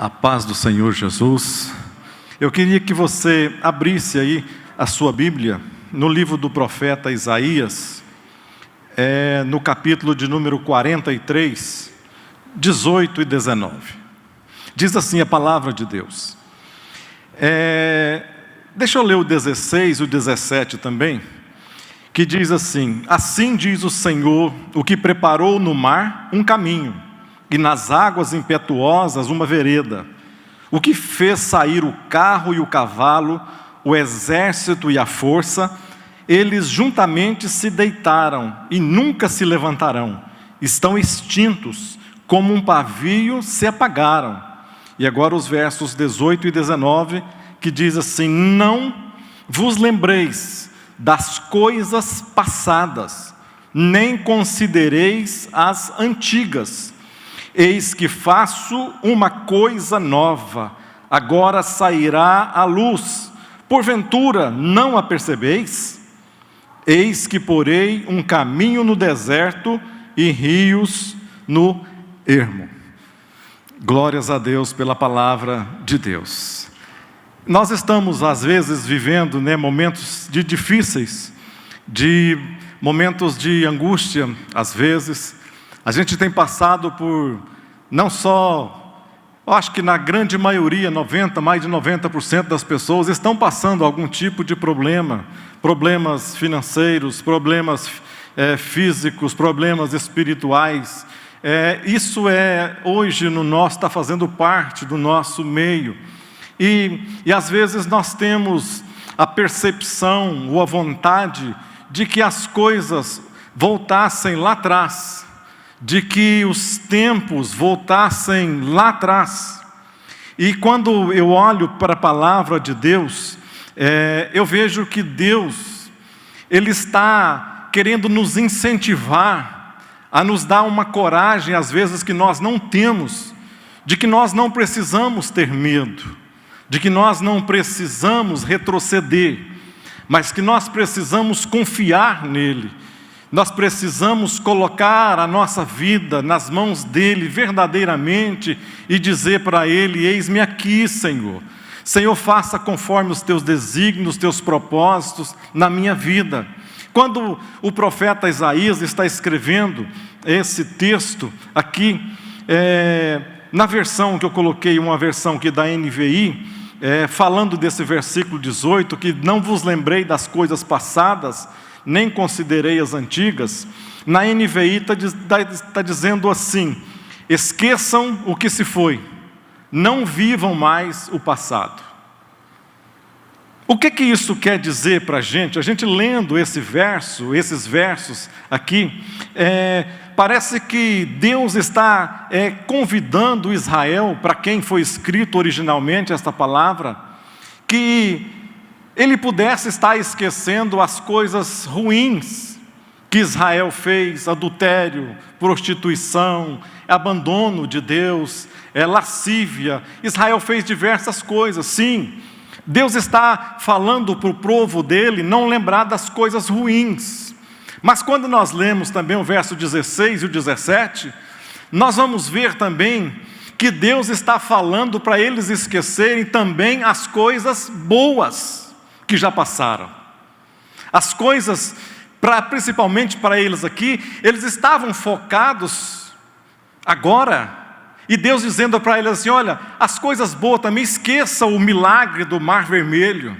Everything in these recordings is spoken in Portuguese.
A paz do Senhor Jesus. Eu queria que você abrisse aí a sua Bíblia no livro do profeta Isaías, no capítulo de número 43, 18 e 19. Diz assim a palavra de Deus. Deixa eu ler o 16 e o 17 também, que diz assim: assim diz o Senhor, o que preparou no mar um caminho, e nas águas impetuosas uma vereda, o que fez sair o carro e o cavalo, o exército e a força. Eles juntamente se deitaram e nunca se levantarão, estão extintos, como um pavio se apagaram. E agora os versos 18 e 19, que diz assim: não vos lembreis das coisas passadas, nem considereis as antigas. Eis que faço uma coisa nova, agora sairá à luz, porventura não a percebeis? Eis que porei um caminho no deserto e rios no ermo. Glórias a Deus pela palavra de Deus. Nós estamos às vezes vivendo momentos difíceis, momentos de angústia. Às vezes a gente tem passado por, não só, eu acho que na grande maioria, mais de 90% das pessoas estão passando algum tipo de problema, problemas financeiros, problemas físicos, problemas espirituais. Isso hoje está fazendo parte do nosso meio. E às vezes nós temos a percepção ou a vontade de que as coisas voltassem lá atrás, de que os tempos voltassem lá atrás. E quando eu olho para a palavra de Deus, eu vejo que Deus, Ele está querendo nos incentivar a nos dar uma coragem, às vezes, que nós não temos, de que nós não precisamos ter medo, de que nós não precisamos retroceder, mas que nós precisamos confiar nele. Nós precisamos colocar a nossa vida nas mãos dele verdadeiramente e dizer para ele: eis-me aqui, Senhor. Senhor, faça conforme os teus desígnios, os teus propósitos na minha vida. Quando o profeta Isaías está escrevendo esse texto aqui, na versão que eu coloquei, uma versão que da NVI, falando desse versículo 18, que não vos lembrei das coisas passadas, nem considerei as antigas. Na NVI está dizendo assim: esqueçam o que se foi, não vivam mais o passado. O que isso quer dizer para a gente? A gente lendo esses versos aqui, parece que Deus está convidando Israel, para quem foi escrito originalmente esta palavra, que ele pudesse estar esquecendo as coisas ruins que Israel fez: adultério, prostituição, abandono de Deus, lascívia. Israel fez diversas coisas, sim. Deus está falando para o povo dele não lembrar das coisas ruins. Mas quando nós lemos também o verso 16 e o 17, nós vamos ver também que Deus está falando para eles esquecerem também as coisas boas que já passaram. As coisas, principalmente para eles aqui, eles estavam focados agora, e Deus dizendo para eles assim: olha, as coisas boas também, esqueçam o milagre do Mar Vermelho,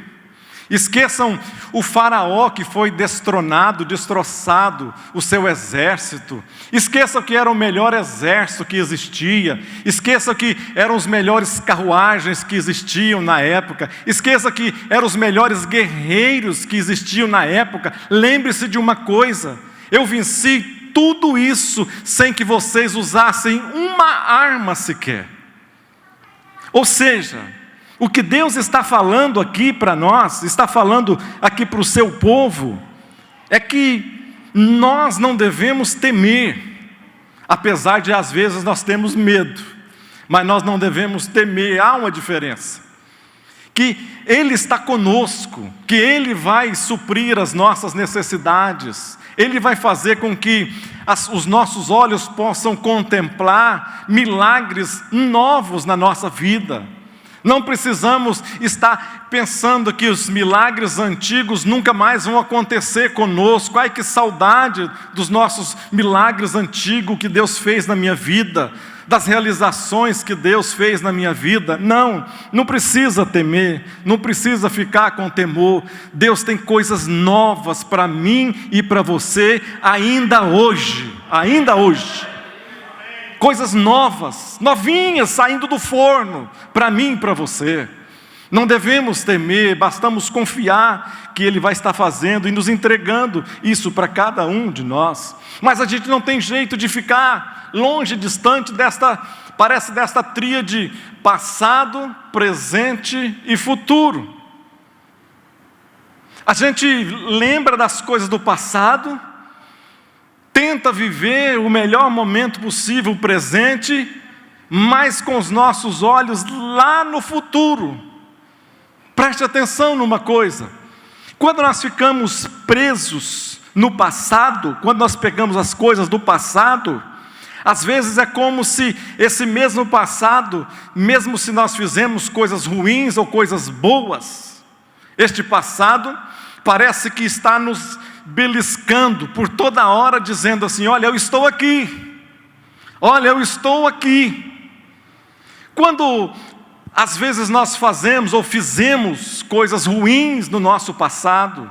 esqueçam o faraó que foi destronado, destroçado o seu exército, esqueçam que era o melhor exército que existia, esqueçam que eram os melhores carruagens que existiam na época, esqueça que eram os melhores guerreiros que existiam na época. Lembre-se de uma coisa: eu venci tudo isso sem que vocês usassem uma arma sequer. Ou seja, o que Deus está falando aqui para nós, está falando aqui para o seu povo, é que nós não devemos temer, apesar de às vezes nós temos medo, mas nós não devemos temer. Há uma diferença, que Ele está conosco, que Ele vai suprir as nossas necessidades, Ele vai fazer com que os nossos olhos possam contemplar milagres novos na nossa vida. Não precisamos estar pensando que os milagres antigos nunca mais vão acontecer conosco. Ai, que saudade dos nossos milagres antigos que Deus fez na minha vida, das realizações que Deus fez na minha vida. Não precisa temer, não precisa ficar com temor. Deus tem coisas novas para mim e para você ainda hoje. Coisas novas, novinhas, saindo do forno, para mim e para você. Não devemos temer, bastamos confiar que Ele vai estar fazendo e nos entregando isso para cada um de nós. Mas a gente não tem jeito de ficar longe, distante desta tríade passado, presente e futuro. A gente lembra das coisas do passado, tenta viver o melhor momento possível, o presente, mas com os nossos olhos lá no futuro. Preste atenção numa coisa: quando nós ficamos presos no passado, quando nós pegamos as coisas do passado, às vezes é como se esse mesmo passado, mesmo se nós fizemos coisas ruins ou coisas boas, este passado parece que está nos beliscando por toda hora, dizendo assim: olha, eu estou aqui, olha, eu estou aqui. Quando às vezes nós fazemos ou fizemos coisas ruins no nosso passado,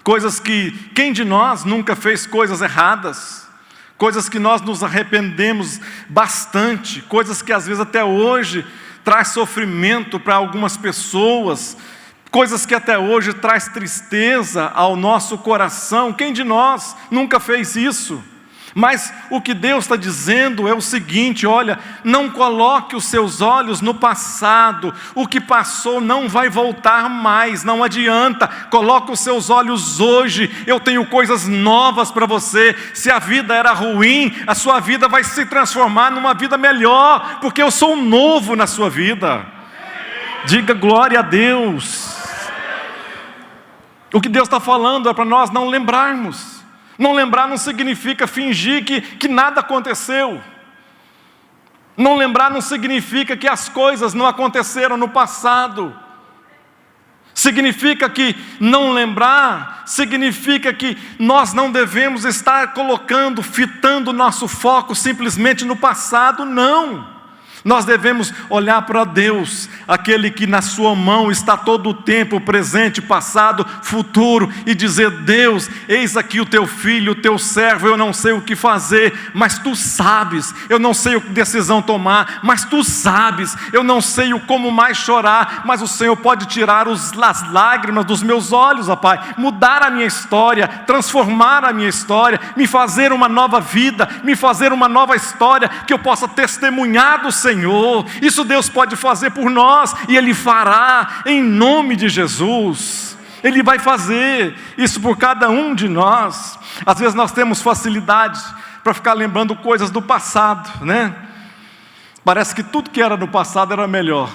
coisas que, quem de nós nunca fez coisas erradas, coisas que nós nos arrependemos bastante, coisas que às vezes até hoje traz sofrimento para algumas pessoas, coisas que até hoje traz tristeza ao nosso coração. Quem de nós nunca fez isso? Mas o que Deus está dizendo é o seguinte: olha, não coloque os seus olhos no passado, o que passou não vai voltar mais, não adianta. Coloque os seus olhos hoje, eu tenho coisas novas para você. Se a vida era ruim, a sua vida vai se transformar numa vida melhor, porque eu sou novo na sua vida. Diga glória a Deus. O que Deus está falando é para nós não lembrarmos. Não lembrar não significa fingir que nada aconteceu. Não lembrar não significa que as coisas não aconteceram no passado. Significa que não lembrar, significa que nós não devemos estar fitando nosso foco simplesmente no passado, não. Nós devemos olhar para Deus, aquele que na sua mão está todo o tempo, presente, passado, futuro, e dizer: Deus, eis aqui o teu filho, o teu servo, eu não sei o que fazer, mas tu sabes. Eu não sei que decisão tomar, mas tu sabes. Eu não sei o como mais chorar, mas o Senhor pode tirar as lágrimas dos meus olhos, ó Pai, mudar a minha história, transformar a minha história, me fazer uma nova vida, me fazer uma nova história, que eu possa testemunhar do Senhor. Isso Deus pode fazer por nós, e Ele fará em nome de Jesus. Ele vai fazer isso por cada um de nós. Às vezes nós temos facilidade para ficar lembrando coisas do passado, né? Parece que tudo que era no passado era melhor.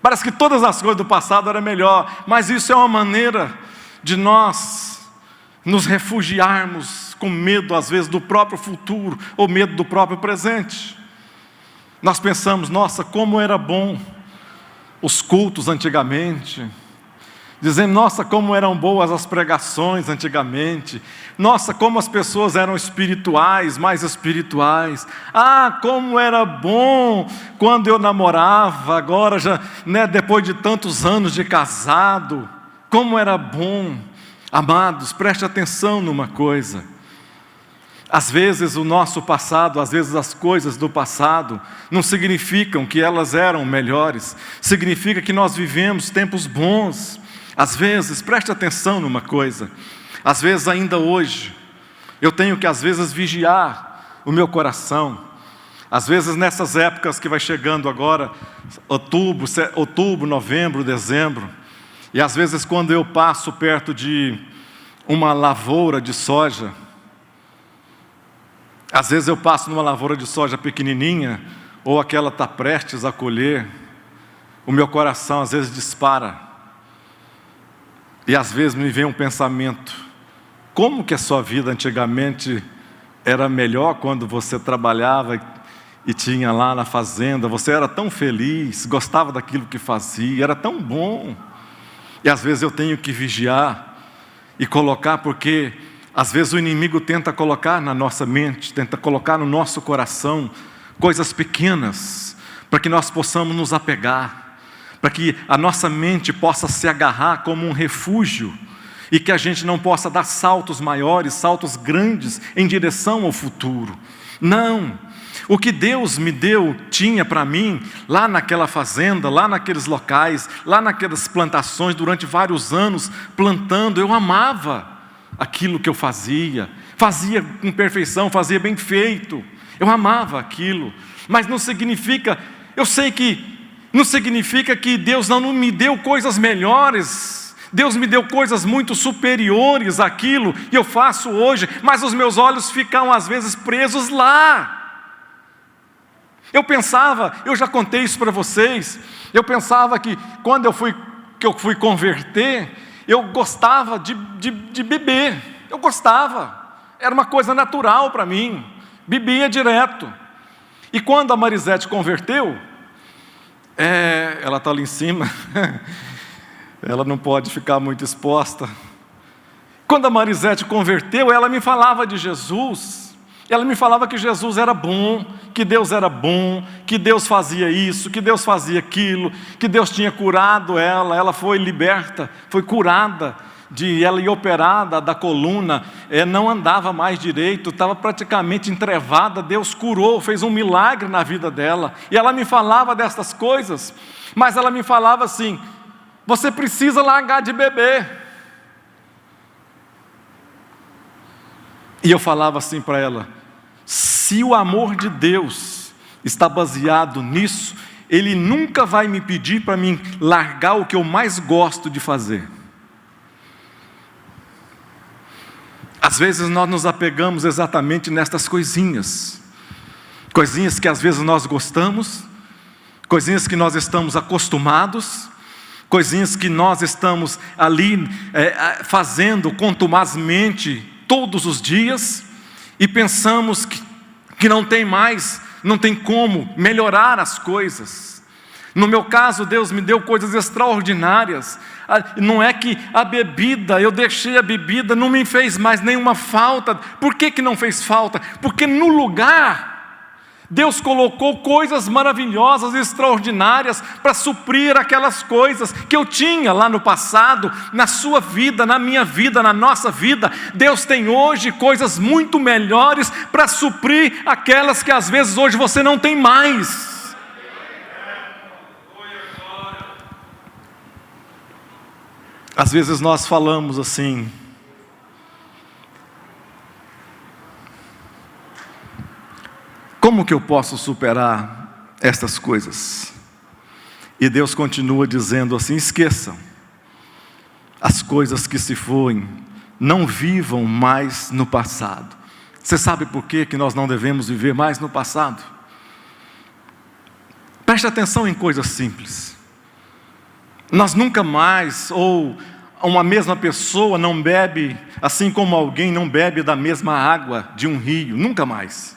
Parece que todas as coisas do passado eram melhor, mas isso é uma maneira de nós nos refugiarmos com medo às vezes do próprio futuro, ou medo do próprio presente. Nós pensamos: nossa, como era bom os cultos antigamente. Dizendo: nossa, como eram boas as pregações antigamente. Nossa, como as pessoas eram espirituais, mais espirituais. Ah, como era bom quando eu namorava, agora já, né, depois de tantos anos de casado. Como era bom. Amados, preste atenção numa coisa. Às vezes o nosso passado, às vezes as coisas do passado, não significam que elas eram melhores. Significa que nós vivemos tempos bons. Às vezes, preste atenção numa coisa. Às vezes ainda hoje, eu tenho que às vezes vigiar o meu coração. Às vezes nessas épocas que vai chegando agora, outubro, novembro, dezembro. E às vezes quando eu passo perto de uma lavoura de soja, às vezes eu passo numa lavoura de soja pequenininha, ou aquela está prestes a colher, o meu coração às vezes dispara. E às vezes me vem um pensamento: como que a sua vida antigamente era melhor quando você trabalhava e tinha lá na fazenda, você era tão feliz, gostava daquilo que fazia, era tão bom. E às vezes eu tenho que vigiar e colocar, porque às vezes o inimigo tenta colocar na nossa mente, tenta colocar no nosso coração coisas pequenas, para que nós possamos nos apegar, para que a nossa mente possa se agarrar como um refúgio, e que a gente não possa dar saltos maiores, saltos grandes em direção ao futuro. Não, o que Deus me deu, tinha para mim, lá naquela fazenda, lá naqueles locais, lá naquelas plantações, durante vários anos, plantando, eu amava aquilo que eu fazia com perfeição, fazia bem feito, eu amava aquilo, mas não significa, eu sei que, não significa que Deus não me deu coisas melhores. Deus me deu coisas muito superiores àquilo, e eu faço hoje, mas os meus olhos ficam às vezes presos lá. Eu pensava, eu já contei isso para vocês, eu pensava que quando eu fui converter, eu gostava de beber, eu gostava, era uma coisa natural para mim, bebia direto. E quando a Marisete converteu, ela está ali em cima, ela não pode ficar muito exposta. Quando a Marisete converteu, ela me falava de Jesus. Ela me falava que Jesus era bom, que Deus era bom, que Deus fazia isso, que Deus fazia aquilo, que Deus tinha curado ela. Ela foi liberta, foi curada, ela ia operada da coluna, não andava mais direito, estava praticamente entrevada. Deus curou, fez um milagre na vida dela. E ela me falava dessas coisas, mas ela me falava assim: você precisa largar de beber. E eu falava assim para ela: se o amor de Deus está baseado nisso, Ele nunca vai me pedir para mim largar o que eu mais gosto de fazer. Às vezes nós nos apegamos exatamente nestas coisinhas, coisinhas que às vezes nós gostamos, coisinhas que nós estamos acostumados, coisinhas que nós estamos ali fazendo contumazmente todos os dias, e pensamos que não tem mais, não tem como melhorar as coisas. No meu caso, Deus me deu coisas extraordinárias. Não é que a bebida, eu deixei a bebida, não me fez mais nenhuma falta. Por que não fez falta? Porque no lugar, Deus colocou coisas maravilhosas e extraordinárias para suprir aquelas coisas que eu tinha lá no passado, na sua vida, na minha vida, na nossa vida. Deus tem hoje coisas muito melhores para suprir aquelas que às vezes hoje você não tem mais. Às vezes nós falamos assim: como que eu posso superar estas coisas? E Deus continua dizendo assim: esqueçam as coisas que se foram, não vivam mais no passado. Você sabe por que nós não devemos viver mais no passado? Preste atenção em coisas simples. Nós nunca mais, ou uma mesma pessoa não bebe, assim como alguém não bebe da mesma água de um rio, nunca mais.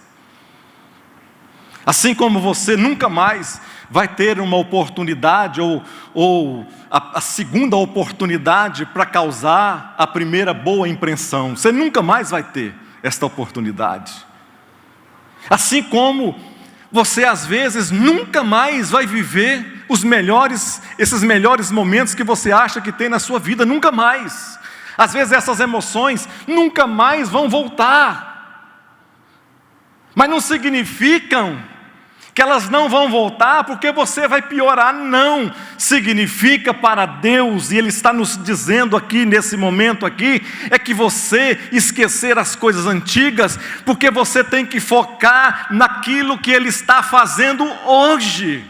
Assim como você nunca mais vai ter uma oportunidade, ou a segunda oportunidade para causar a primeira boa impressão. Você nunca mais vai ter esta oportunidade. Assim como você às vezes nunca mais vai viver esses melhores momentos que você acha que tem na sua vida, nunca mais. Às vezes essas emoções nunca mais vão voltar. Mas não significam que elas não vão voltar porque você vai piorar, não. Significa para Deus, e Ele está nos dizendo aqui, nesse momento aqui, é que você esquecer as coisas antigas, porque você tem que focar naquilo que Ele está fazendo hoje.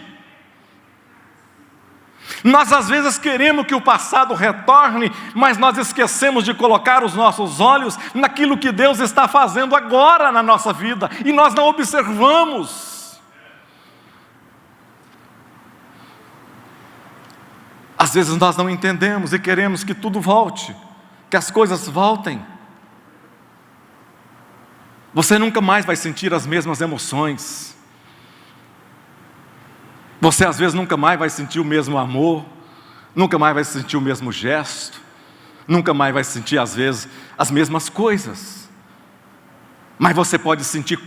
Nós às vezes queremos que o passado retorne, mas nós esquecemos de colocar os nossos olhos naquilo que Deus está fazendo agora na nossa vida, e nós não observamos. Às vezes nós não entendemos e queremos que tudo volte, que as coisas voltem. Você nunca mais vai sentir as mesmas emoções. Você às vezes nunca mais vai sentir o mesmo amor, nunca mais vai sentir o mesmo gesto, nunca mais vai sentir às vezes as mesmas coisas. Mas você pode sentir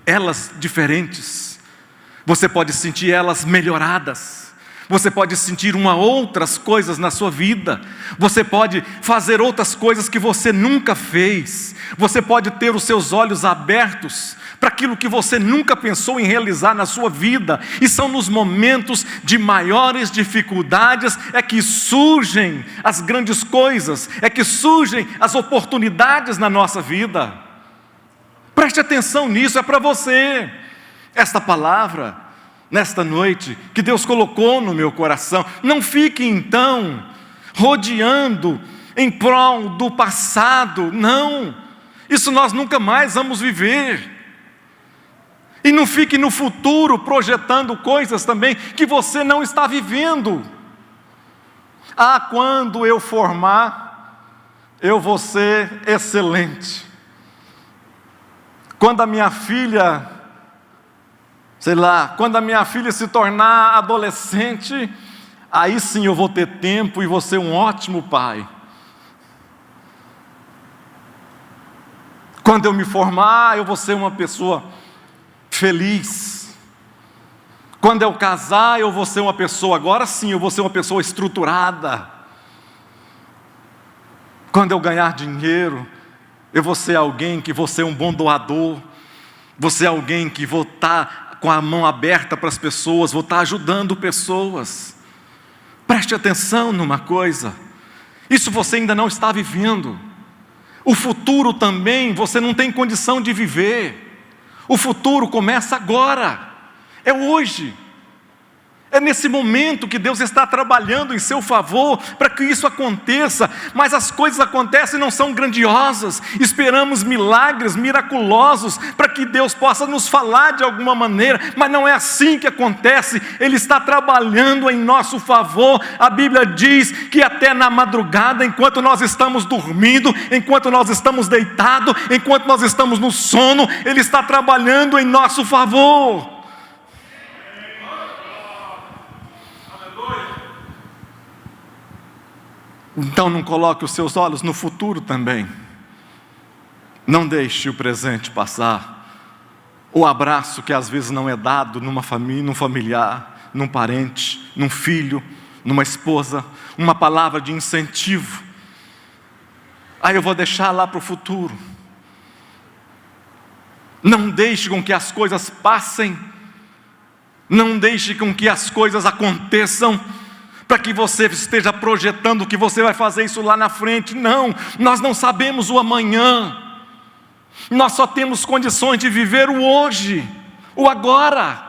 elas diferentes, você pode sentir elas melhoradas, você pode sentir outras coisas na sua vida, você pode fazer outras coisas que você nunca fez, você pode ter os seus olhos abertos para aquilo que você nunca pensou em realizar na sua vida. E são nos momentos de maiores dificuldades é que surgem as grandes coisas, é que surgem as oportunidades na nossa vida. Preste atenção nisso, é para você. Esta palavra, nesta noite, que Deus colocou no meu coração. Não fique então rodeando em prol do passado, não. Isso nós nunca mais vamos viver. E não fique no futuro projetando coisas também que você não está vivendo. Quando eu formar, eu vou ser excelente. Quando a minha filha, quando a minha filha se tornar adolescente, aí sim eu vou ter tempo e vou ser um ótimo pai. Quando eu me formar, eu vou ser uma pessoa feliz. Quando eu casar, eu vou ser uma pessoa, agora sim, eu vou ser uma pessoa estruturada. Quando eu ganhar dinheiro, eu vou ser alguém que vou ser um bom doador, vou ser alguém que vou estar com a mão aberta para as pessoas, vou estar ajudando pessoas. Preste atenção numa coisa, isso você ainda não está vivendo. O futuro também você não tem condição de viver. O futuro começa agora, é hoje. É nesse momento que Deus está trabalhando em seu favor para que isso aconteça. Mas as coisas acontecem e não são grandiosas. Esperamos milagres miraculosos para que Deus possa nos falar de alguma maneira, mas não é assim que acontece. Ele está trabalhando em nosso favor. A Bíblia diz que até na madrugada, enquanto nós estamos dormindo, enquanto nós estamos deitados, enquanto nós estamos no sono, Ele está trabalhando em nosso favor. Então não coloque os seus olhos no futuro também. Não deixe o presente passar. O abraço que às vezes não é dado numa família, num familiar, num parente, num filho, numa esposa, uma palavra de incentivo. Eu vou deixar lá para o futuro. Não deixe com que as coisas passem. Não deixe com que as coisas aconteçam para que você esteja projetando que você vai fazer isso lá na frente. Não, nós não sabemos o amanhã. Nós só temos condições de viver o hoje, o agora.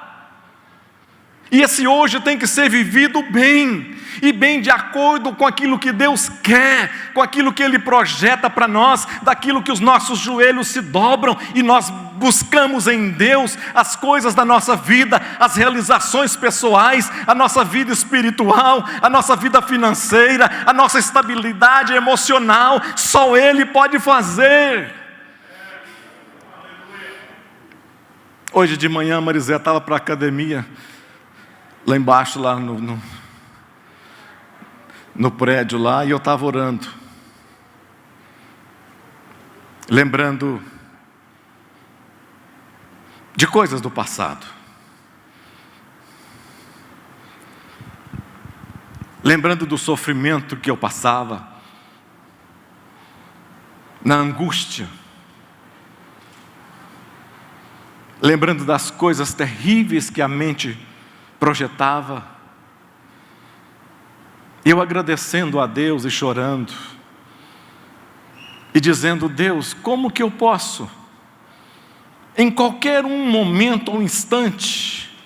E esse hoje tem que ser vivido bem, e bem de acordo com aquilo que Deus quer, com aquilo que Ele projeta para nós, daquilo que os nossos joelhos se dobram, e nós buscamos em Deus as coisas da nossa vida, as realizações pessoais, a nossa vida espiritual, a nossa vida financeira, a nossa estabilidade emocional. Só Ele pode fazer. Hoje de manhã a Marizé estava para a academia, lá embaixo, lá no prédio lá, e eu estava orando, lembrando de coisas do passado, lembrando do sofrimento que eu passava, na angústia, lembrando das coisas terríveis que a mente projetava, eu agradecendo a Deus e chorando, e dizendo: Deus, como que eu posso, em qualquer momento ou instante,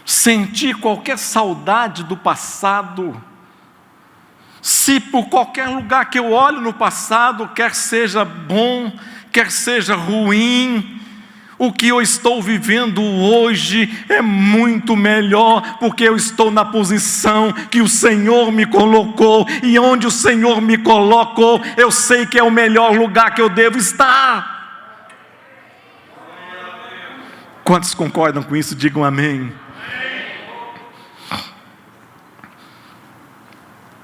sentir qualquer saudade do passado, se por qualquer lugar que eu olho no passado, quer seja bom, quer seja ruim, o que eu estou vivendo hoje é muito melhor, porque eu estou na posição que o Senhor me colocou, e onde o Senhor me colocou, eu sei que é o melhor lugar que eu devo estar. Quantos concordam com isso, digam amém.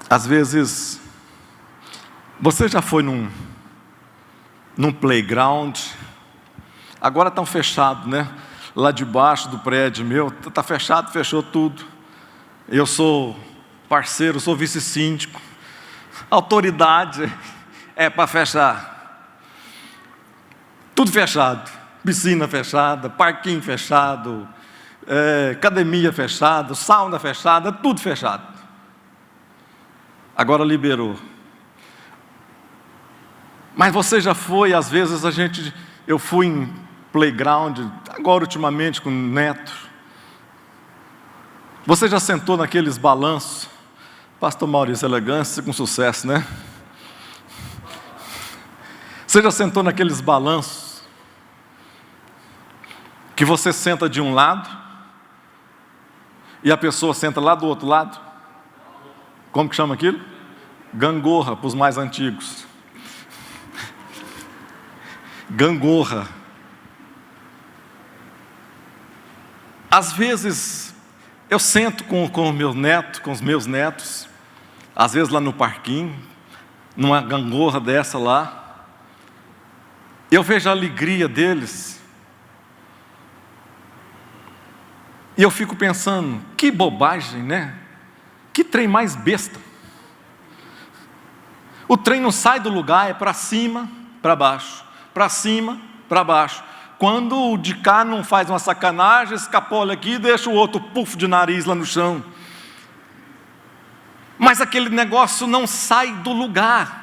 Às vezes, você já foi num playground, agora estão fechados, né? Lá debaixo do prédio meu, está fechado, fechou tudo. Eu sou parceiro, sou vice-síndico, autoridade é para fechar. Tudo fechado, piscina fechada, parquinho fechado, academia fechada, sauna fechada, tudo fechado. Agora liberou. Mas você já foi, às vezes eu fui em playground, agora ultimamente com o neto. Você já sentou naqueles balanços? Pastor Maurício, elegância com sucesso, né? Você já sentou naqueles balanços que você senta de um lado e a pessoa senta lá do outro lado? Como que chama aquilo? Gangorra, para os mais antigos. Gangorra. Às vezes eu sento com o meu neto, com os meus netos, às vezes lá no parquinho, numa gangorra dessa lá, eu vejo a alegria deles, e eu fico pensando, que bobagem, né? Que trem mais besta. O trem não sai do lugar, é para cima, para baixo, para cima, para baixo. Quando o de cá não faz uma sacanagem, escapola aqui e deixa o outro pufo de nariz lá no chão. Mas aquele negócio não sai do lugar.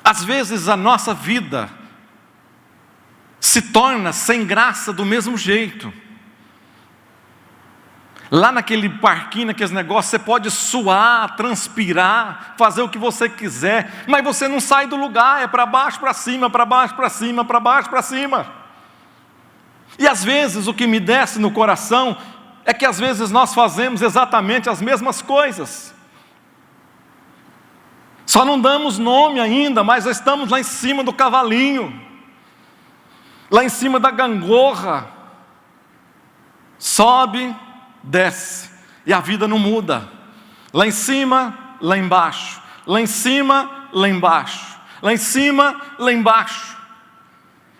Às vezes a nossa vida se torna sem graça do mesmo jeito. Lá naquele parquinho, naqueles negócios, você pode suar, transpirar, fazer o que você quiser, mas você não sai do lugar, é para baixo, para cima, para baixo, para cima, para baixo, para cima. E às vezes o que me desce no coração é que às vezes nós fazemos exatamente as mesmas coisas. Só não damos nome ainda, mas estamos lá em cima do cavalinho, lá em cima da gangorra. Sobe, desce, e a vida não muda. Lá em cima, lá embaixo, lá em cima, lá embaixo, lá em cima, lá embaixo,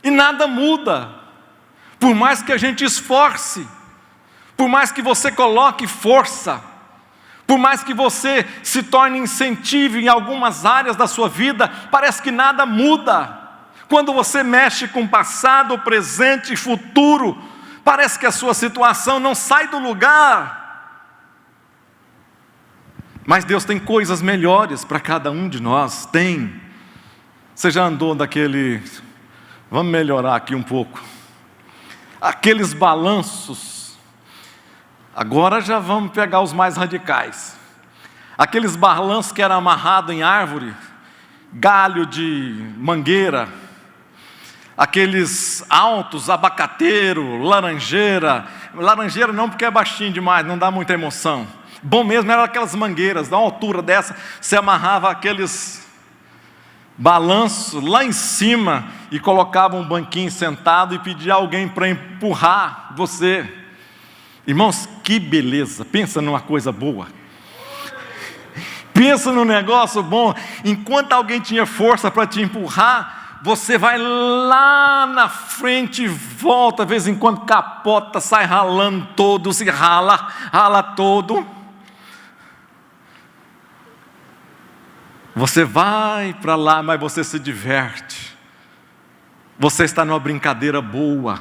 e nada muda. Por mais que a gente esforce, por mais que você coloque força, por mais que você se torne incentivo em algumas áreas da sua vida, parece que nada muda. Quando você mexe com passado, presente e futuro, parece que a sua situação não sai do lugar. Mas Deus tem coisas melhores para cada um de nós, tem. Você já andou daquele, vamos melhorar aqui um pouco, aqueles balanços, agora já vamos pegar os mais radicais, aqueles balanços que eram amarrados em árvore, galho de mangueira, aqueles altos, abacateiro, laranjeira não porque é baixinho demais, não dá muita emoção, bom mesmo eram aquelas mangueiras, da altura dessa, você amarrava aqueles balanços lá em cima, e colocava um banquinho sentado, e pedia alguém para empurrar você. Irmãos, que beleza, pensa numa coisa boa, pensa num negócio bom, enquanto alguém tinha força para te empurrar, você vai lá na frente e volta, de vez em quando capota, sai ralando todo, se rala todo. Você vai para lá, mas você se diverte. Você está numa brincadeira boa.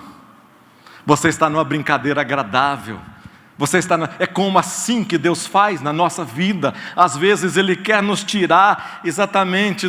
Você está numa brincadeira agradável. É como assim que Deus faz na nossa vida. Às vezes Ele quer nos tirar exatamente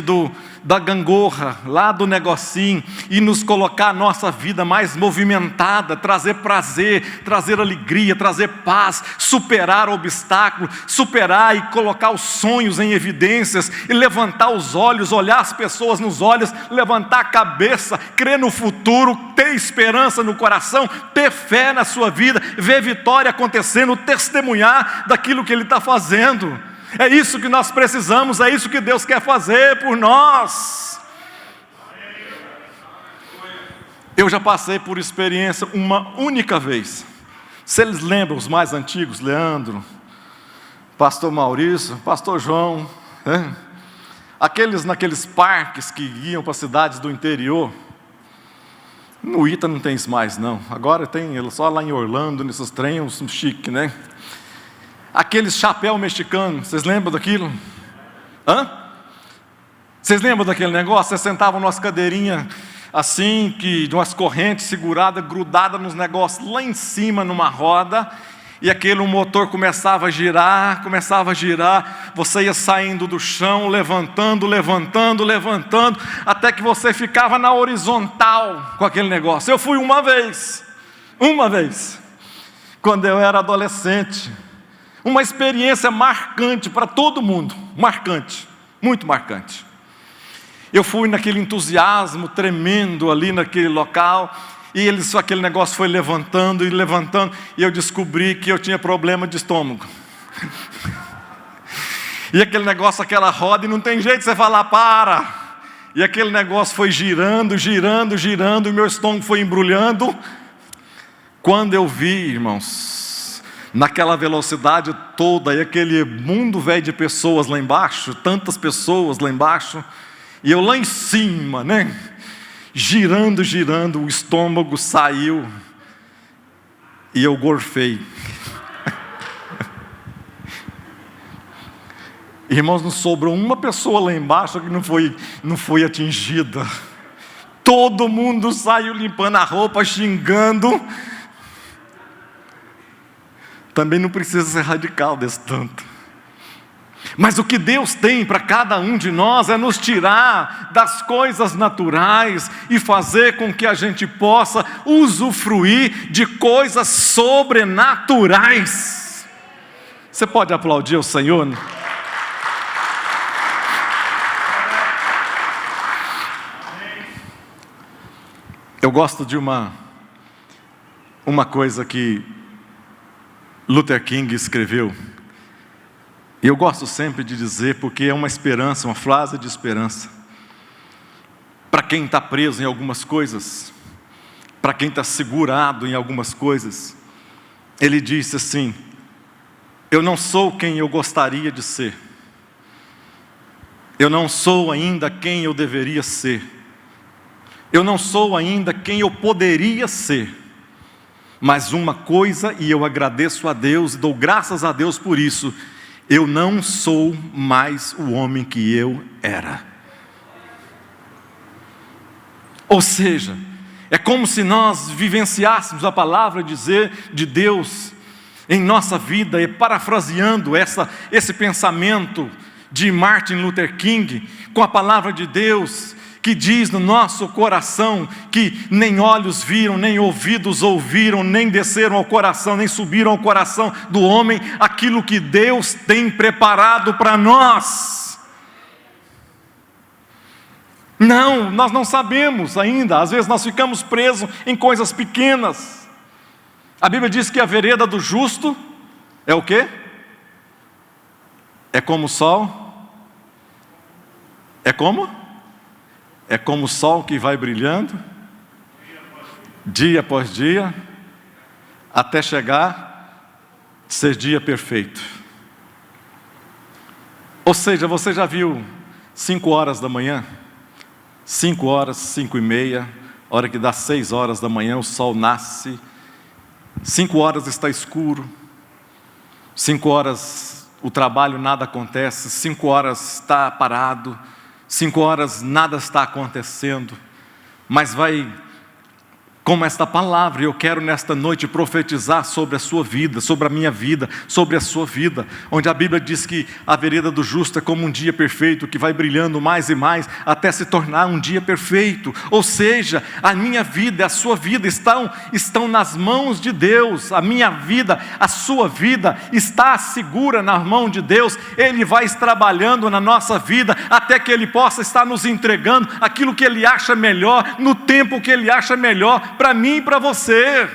da gangorra, lá do negocinho, e nos colocar a nossa vida mais movimentada, trazer prazer, trazer alegria, trazer paz, superar obstáculos, superar e colocar os sonhos em evidências, e levantar os olhos, olhar as pessoas nos olhos, levantar a cabeça, crer no futuro, ter esperança no coração, ter fé na sua vida, ver vitória acontecendo, testemunhar daquilo que Ele está fazendo. É isso que nós precisamos, é isso que Deus quer fazer por nós. Eu já passei por experiência uma única vez. Se eles lembram, os mais antigos, Leandro, pastor Maurício, pastor João, naqueles parques que iam para cidades do interior. No Ita não tem isso mais não, agora tem só lá em Orlando, nesses trens, um chique, né? Aqueles chapéu mexicano, vocês lembram daquilo? Vocês lembram daquele negócio? Vocês sentavam numa cadeirinha assim, de umas correntes seguradas, grudadas nos negócios lá em cima numa roda, e o motor começava a girar, você ia saindo do chão, levantando, até que você ficava na horizontal com aquele negócio. Eu fui uma vez, quando eu era adolescente, uma experiência marcante para todo mundo, muito marcante. Eu fui naquele entusiasmo tremendo ali naquele local, e aquele negócio foi levantando, e eu descobri que eu tinha problema de estômago. E aquele negócio, aquela roda, e não tem jeito de você falar, para! E aquele negócio foi girando, e meu estômago foi embrulhando. Quando eu vi, irmãos, naquela velocidade toda, e aquele mundo velho de pessoas lá embaixo, tantas pessoas lá embaixo, e eu lá em cima, né? Girando, o estômago saiu, e eu gorfei. Irmãos, não sobrou uma pessoa lá embaixo que não foi atingida. Todo mundo saiu limpando a roupa, xingando. Também não precisa ser radical desse tanto. Mas o que Deus tem para cada um de nós é nos tirar das coisas naturais e fazer com que a gente possa usufruir de coisas sobrenaturais. Você pode aplaudir o Senhor? Eu gosto de uma coisa que Luther King escreveu. E eu gosto sempre de dizer, porque é uma esperança, uma frase de esperança. Para quem está preso em algumas coisas, para quem está segurado em algumas coisas, ele disse assim: eu não sou quem eu gostaria de ser. Eu não sou ainda quem eu deveria ser. Eu não sou ainda quem eu poderia ser. Mas uma coisa, e eu agradeço a Deus, e dou graças a Deus por isso: eu não sou mais o homem que eu era. Ou seja, é como se nós vivenciássemos a palavra de Deus em nossa vida, e parafraseando esse pensamento de Martin Luther King, com a palavra de Deus, que diz no nosso coração que nem olhos viram, nem ouvidos ouviram, nem desceram ao coração, nem subiram ao coração do homem, aquilo que Deus tem preparado para nós. Não, nós não sabemos ainda, às vezes nós ficamos presos em coisas pequenas. A Bíblia diz que a vereda do justo é o quê? É como o sol? É como? É como o sol que vai brilhando, dia após dia, até chegar a ser dia perfeito. Ou seja, você já viu 5 horas da manhã? 5 horas, 5:30, hora que dá 6 horas da manhã, o sol nasce. 5 horas está escuro. 5 horas o trabalho nada acontece. 5 horas está parado. 5 horas nada está acontecendo, mas vai, como esta palavra, eu quero nesta noite profetizar sobre a sua vida, sobre a minha vida, sobre a sua vida, onde a Bíblia diz que a vereda do justo é como um dia perfeito, que vai brilhando mais e mais, até se tornar um dia perfeito. Ou seja, a minha vida e a sua vida estão nas mãos de Deus. A minha vida, a sua vida está segura na mão de Deus. Ele vai trabalhando na nossa vida, até que Ele possa estar nos entregando aquilo que Ele acha melhor, no tempo que Ele acha melhor, para mim e para você.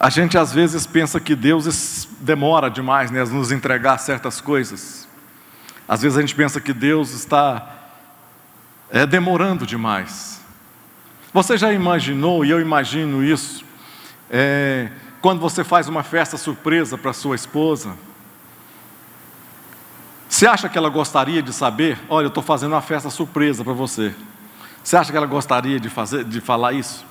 A gente às vezes pensa que Deus demora demais, né, a nos entregar certas coisas. Às vezes a gente pensa que Deus está demorando demais. Você já imaginou, e eu imagino isso, quando você faz uma festa surpresa para sua esposa? Você acha que ela gostaria de saber? Olha, eu estou fazendo uma festa surpresa para você. Você acha que ela gostaria de falar isso?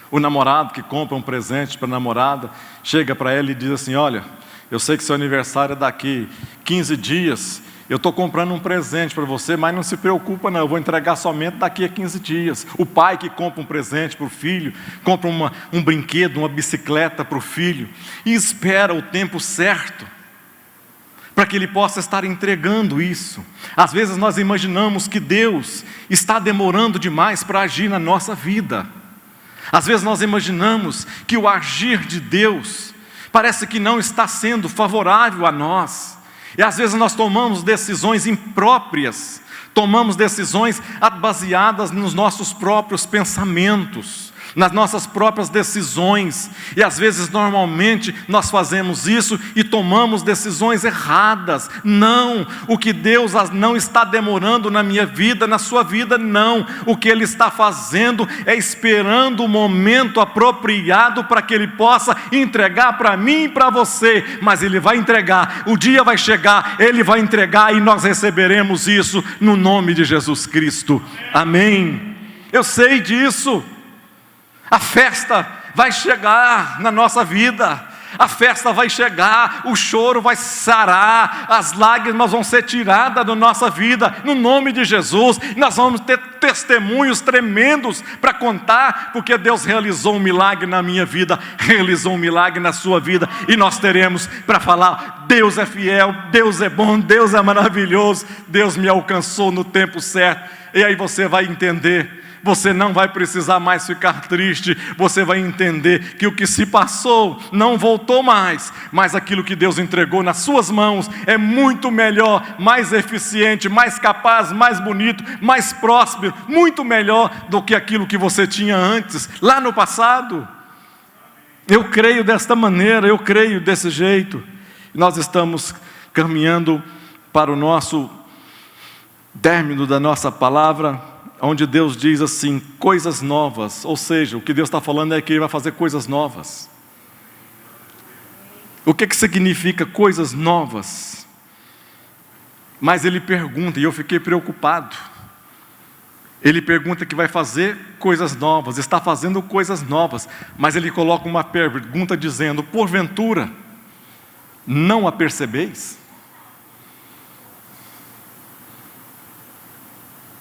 O namorado que compra um presente para a namorada, chega para ela e diz assim: olha, eu sei que seu aniversário é daqui 15 dias, eu estou comprando um presente para você, mas não se preocupa não, eu vou entregar somente daqui a 15 dias. O pai que compra um presente para o filho, compra um brinquedo, uma bicicleta para o filho, e espera o tempo certo, para que ele possa estar entregando isso. Às vezes nós imaginamos que Deus está demorando demais para agir na nossa vida. Às vezes nós imaginamos que o agir de Deus parece que não está sendo favorável a nós. E às vezes nós tomamos decisões impróprias, tomamos decisões baseadas nos nossos próprios pensamentos, nas nossas próprias decisões, e às vezes normalmente nós fazemos isso e tomamos decisões erradas. Não, o que Deus não está demorando na minha vida, na sua vida, não. O que Ele está fazendo é esperando o momento apropriado para que Ele possa entregar para mim e para você. Mas Ele vai entregar, o dia vai chegar, Ele vai entregar, e nós receberemos isso no nome de Jesus Cristo. Amém. Eu sei disso. A festa vai chegar na nossa vida, a festa vai chegar, o choro vai sarar, as lágrimas vão ser tiradas da nossa vida, no nome de Jesus. Nós vamos ter testemunhos tremendos para contar, porque Deus realizou um milagre na minha vida, realizou um milagre na sua vida, e nós teremos para falar: Deus é fiel, Deus é bom, Deus é maravilhoso, Deus me alcançou no tempo certo. E aí você vai entender. Você não vai precisar mais ficar triste, você vai entender que o que se passou não voltou mais, mas aquilo que Deus entregou nas suas mãos é muito melhor, mais eficiente, mais capaz, mais bonito, mais próspero, muito melhor do que aquilo que você tinha antes, lá no passado. Eu creio desta maneira, eu creio desse jeito. Nós estamos caminhando para o nosso término da nossa palavra, onde Deus diz assim: coisas novas. Ou seja, o que Deus está falando é que Ele vai fazer coisas novas. O que significa coisas novas? Mas Ele pergunta, e eu fiquei preocupado. Ele pergunta que vai fazer coisas novas, está fazendo coisas novas, mas Ele coloca uma pergunta dizendo: porventura, não a percebeis?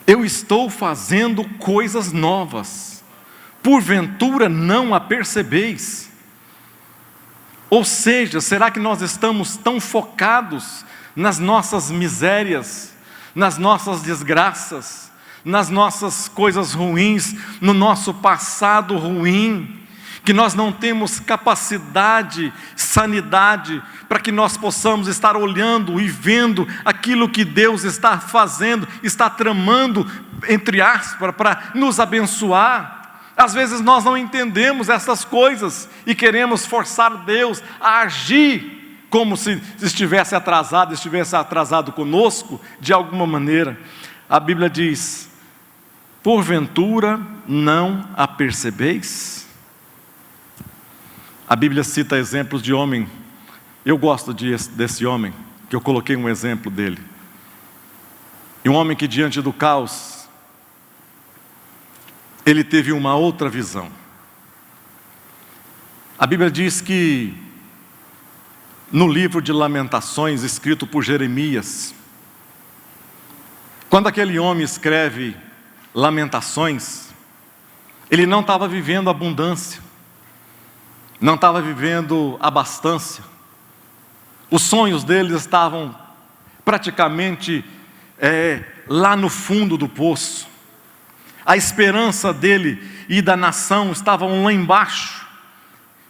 Eu estou fazendo coisas novas, porventura não a percebeis? Ou seja, será que nós estamos tão focados nas nossas misérias, nas nossas desgraças, nas nossas coisas ruins, no nosso passado ruim, que nós não temos capacidade, sanidade, para que nós possamos estar olhando e vendo aquilo que Deus está fazendo, está tramando, entre aspas, para nos abençoar? Às vezes nós não entendemos essas coisas e queremos forçar Deus a agir como se estivesse atrasado conosco de alguma maneira. A Bíblia diz: porventura não a percebeis? A Bíblia cita exemplos de homem. Eu gosto desse homem, que eu coloquei um exemplo dele. E um homem que, diante do caos, ele teve uma outra visão. A Bíblia diz que, no livro de Lamentações, escrito por Jeremias, quando aquele homem escreve Lamentações, ele não estava vivendo abundância, não estava vivendo abastança. Os sonhos deles estavam praticamente lá no fundo do poço. A esperança dele e da nação estavam lá embaixo.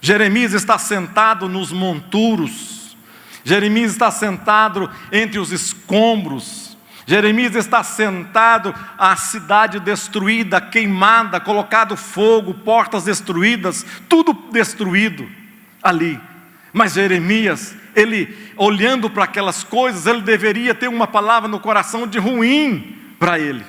Jeremias está sentado nos monturos. Jeremias está sentado entre os escombros. Jeremias está sentado, a cidade destruída, queimada, colocado fogo, portas destruídas, tudo destruído ali. Mas Jeremias, ele olhando para aquelas coisas, ele deveria ter uma palavra no coração de ruim para ele.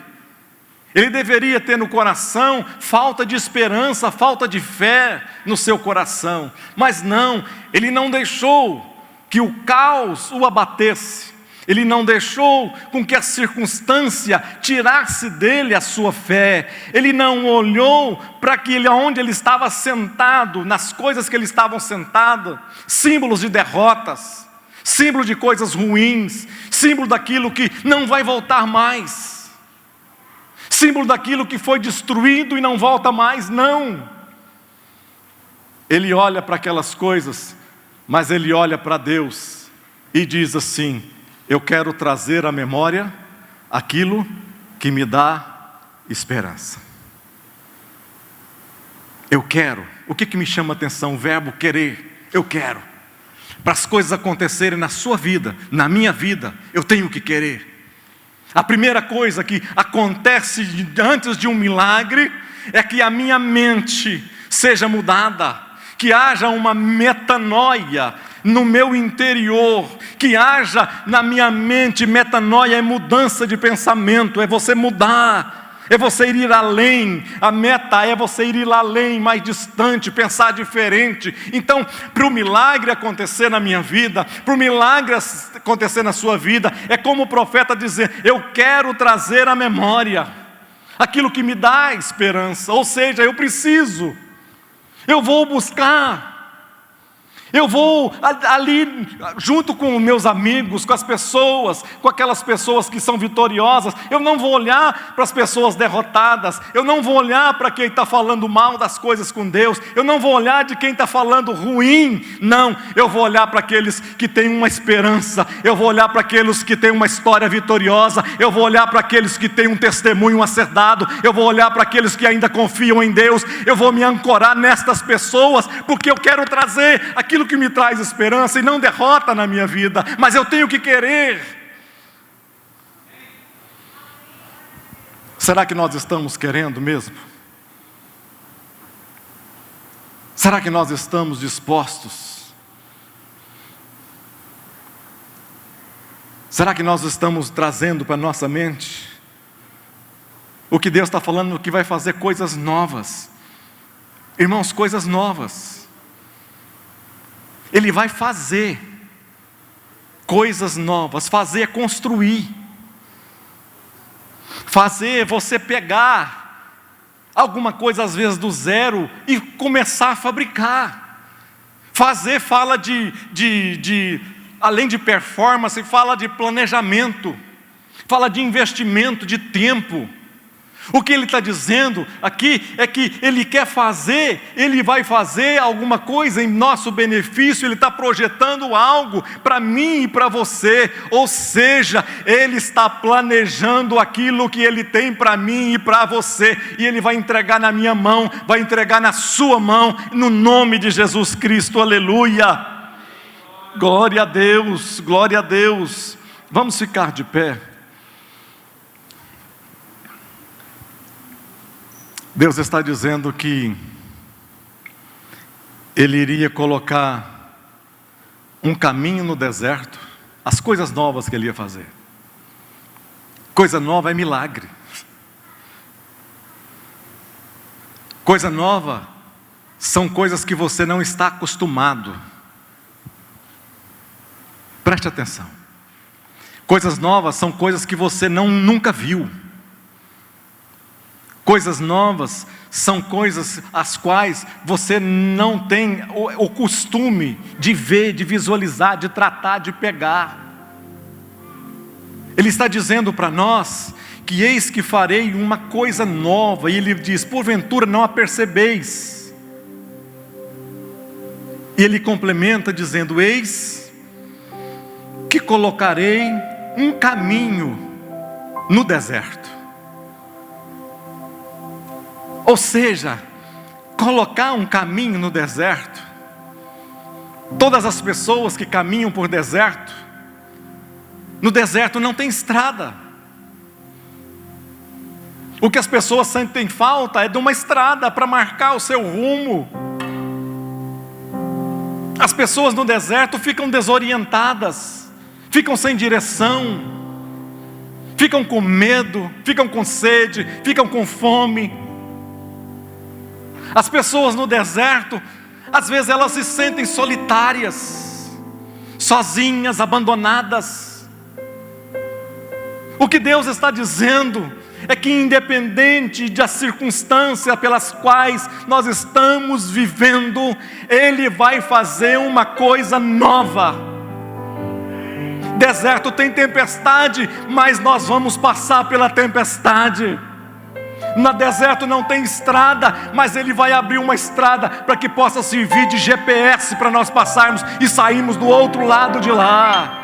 Ele deveria ter no coração falta de esperança, falta de fé no seu coração. Mas não, ele não deixou que o caos o abatesse. Ele não deixou com que a circunstância tirasse dele a sua fé. Ele não olhou para onde ele estava sentado, nas coisas que ele estava sentado, símbolos de derrotas, símbolo de coisas ruins, símbolo daquilo que não vai voltar mais. Símbolo daquilo que foi destruído e não volta mais, não. Ele olha para aquelas coisas, mas ele olha para Deus e diz assim: eu quero trazer à memória aquilo que me dá esperança. Eu quero. O que me chama a atenção? O verbo querer. Eu quero. Para as coisas acontecerem na sua vida, na minha vida, eu tenho que querer. A primeira coisa que acontece antes de um milagre é que a minha mente seja mudada, que haja uma metanoia no meu interior, que haja na minha mente metanoia, é mudança de pensamento, é você mudar, é você ir além. A meta é você ir além, mais distante, pensar diferente. Então, para o milagre acontecer na minha vida, para o milagre acontecer na sua vida, é como o profeta dizer: eu quero trazer à memória aquilo que me dá esperança. Ou seja, eu preciso, eu vou buscar. Eu vou ali, junto com meus amigos, com as pessoas, com aquelas pessoas que são vitoriosas. Eu não vou olhar para as pessoas derrotadas. Eu não vou olhar para quem está falando mal das coisas com Deus. Eu não vou olhar de quem está falando ruim. Não, eu vou olhar para aqueles que têm uma esperança. Eu vou olhar para aqueles que têm uma história vitoriosa. Eu vou olhar para aqueles que têm um testemunho acertado. Eu vou olhar para aqueles que ainda confiam em Deus. Eu vou me ancorar nestas pessoas, porque eu quero trazer aquilo que me traz esperança e não derrota na minha vida, mas eu tenho que querer. Será que nós estamos querendo mesmo? Será que nós estamos dispostos? Será que nós estamos trazendo para a nossa mente o que Deus está falando, que vai fazer coisas novas? Irmãos, coisas novas. Ele vai fazer coisas novas. Fazer é construir. Fazer é você pegar alguma coisa às vezes do zero e começar a fabricar. Fazer fala além de performance, fala de planejamento, fala de investimento, de tempo. O que ele está dizendo aqui é que ele quer fazer, ele vai fazer alguma coisa em nosso benefício. Ele está projetando algo para mim e para você. Ou seja, ele está planejando aquilo que ele tem para mim e para você, e ele vai entregar na minha mão, vai entregar na sua mão, no nome de Jesus Cristo. Aleluia, glória a Deus, glória a Deus. Vamos ficar de pé. Deus está dizendo que Ele iria colocar um caminho no deserto, as coisas novas que Ele ia fazer. Coisa nova é milagre. Coisa nova são coisas que você não está acostumado. Preste atenção. Coisas novas são coisas que você nunca viu. Coisas novas são coisas as quais você não tem o costume de ver, de visualizar, de tratar, de pegar. Ele está dizendo para nós que eis que farei uma coisa nova, e ele diz: porventura não a percebeis. E ele complementa dizendo: eis que colocarei um caminho no deserto. Ou seja, colocar um caminho no deserto. Todas as pessoas que caminham por deserto, no deserto não tem estrada. O que as pessoas sentem falta é de uma estrada para marcar o seu rumo. As pessoas no deserto ficam desorientadas, ficam sem direção, ficam com medo, ficam com sede, ficam com fome. As pessoas no deserto, às vezes elas se sentem solitárias, sozinhas, abandonadas. O que Deus está dizendo é que, independente das circunstâncias pelas quais nós estamos vivendo, Ele vai fazer uma coisa nova. Deserto tem tempestade, mas nós vamos passar pela tempestade. No deserto não tem estrada, mas Ele vai abrir uma estrada para que possa servir de GPS para nós passarmos e sairmos do outro lado de lá.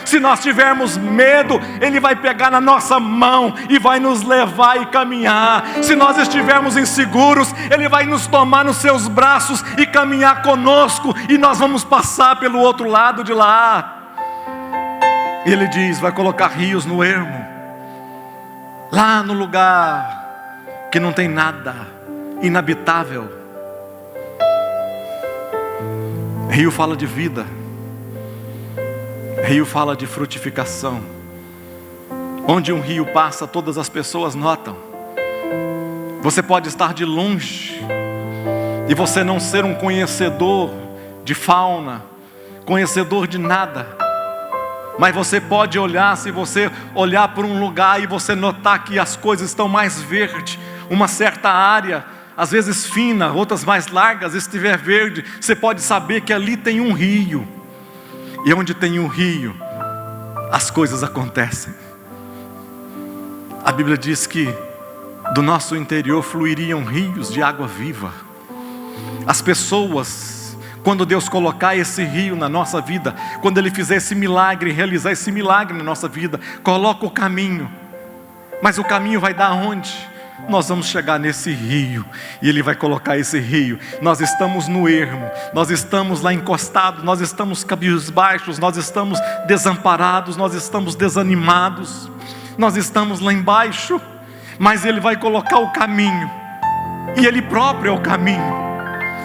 Se nós tivermos medo, Ele vai pegar na nossa mão e vai nos levar e caminhar. Se nós estivermos inseguros, Ele vai nos tomar nos seus braços e caminhar conosco, e nós vamos passar pelo outro lado de lá. Ele diz, vai colocar rios no ermo, lá no lugar que não tem nada, inabitável. Rio fala de vida, rio fala de frutificação. Onde um rio passa, todas as pessoas notam. Você pode estar de longe e você não ser um conhecedor de fauna, conhecedor de nada, mas você pode olhar, se você olhar para um lugar e você notar que as coisas estão mais verdes, uma certa área, às vezes fina, outras mais largas, estiver verde, você pode saber que ali tem um rio. E onde tem um rio, as coisas acontecem. A Bíblia diz que do nosso interior fluiriam rios de água viva. As pessoas, quando Deus colocar esse rio na nossa vida, quando Ele fizer esse milagre, realizar esse milagre na nossa vida, coloca o caminho. Mas o caminho vai dar aonde? Nós vamos chegar nesse rio, e Ele vai colocar esse rio. Nós estamos no ermo, nós estamos lá encostados, nós estamos cabisbaixos, nós estamos desamparados, nós estamos desanimados, nós estamos lá embaixo, mas Ele vai colocar o caminho, e Ele próprio é o caminho.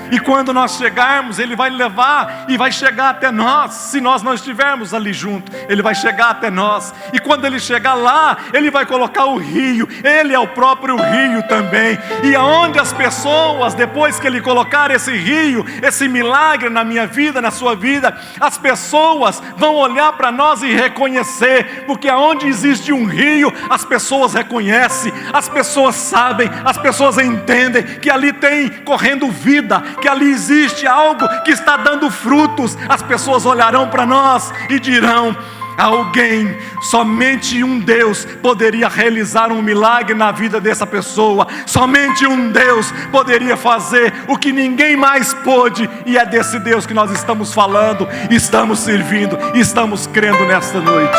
E quando nós chegarmos, Ele vai levar e vai chegar até nós. Se nós não estivermos ali junto, Ele vai chegar até nós. E quando Ele chegar lá, Ele vai colocar o rio. Ele é o próprio rio também. E aonde as pessoas, depois que Ele colocar esse rio, esse milagre na minha vida, na sua vida, as pessoas vão olhar para nós e reconhecer. Porque aonde existe um rio, as pessoas reconhecem, as pessoas sabem, as pessoas entendem que ali tem correndo vida, que ali existe algo que está dando frutos. As pessoas olharão para nós e dirão: alguém, somente um Deus poderia realizar um milagre na vida dessa pessoa. Somente um Deus poderia fazer o que ninguém mais pôde. E é desse Deus que nós estamos falando, estamos servindo, estamos crendo nesta noite.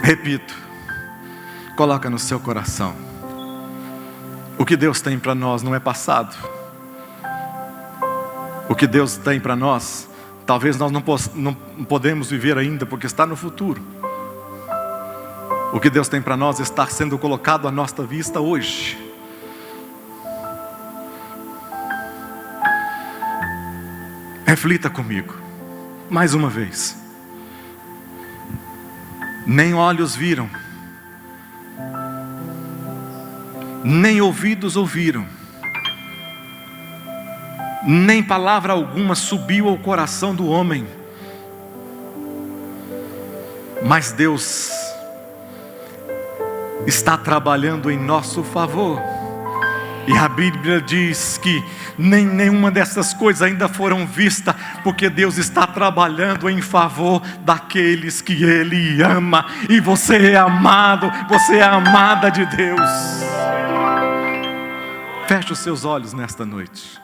Repito, coloca no seu coração: o que Deus tem para nós não é passado. O que Deus tem para nós, talvez nós não podemos viver ainda, porque está no futuro. O que Deus tem para nós está sendo colocado à nossa vista hoje. Reflita comigo, mais uma vez. Nem olhos viram, nem ouvidos ouviram, nem palavra alguma subiu ao coração do homem, mas Deus está trabalhando em nosso favor. E a Bíblia diz que nenhuma dessas coisas ainda foram vistas, porque Deus está trabalhando em favor daqueles que Ele ama. E você é amado, você é amada de Deus. Feche os seus olhos nesta noite.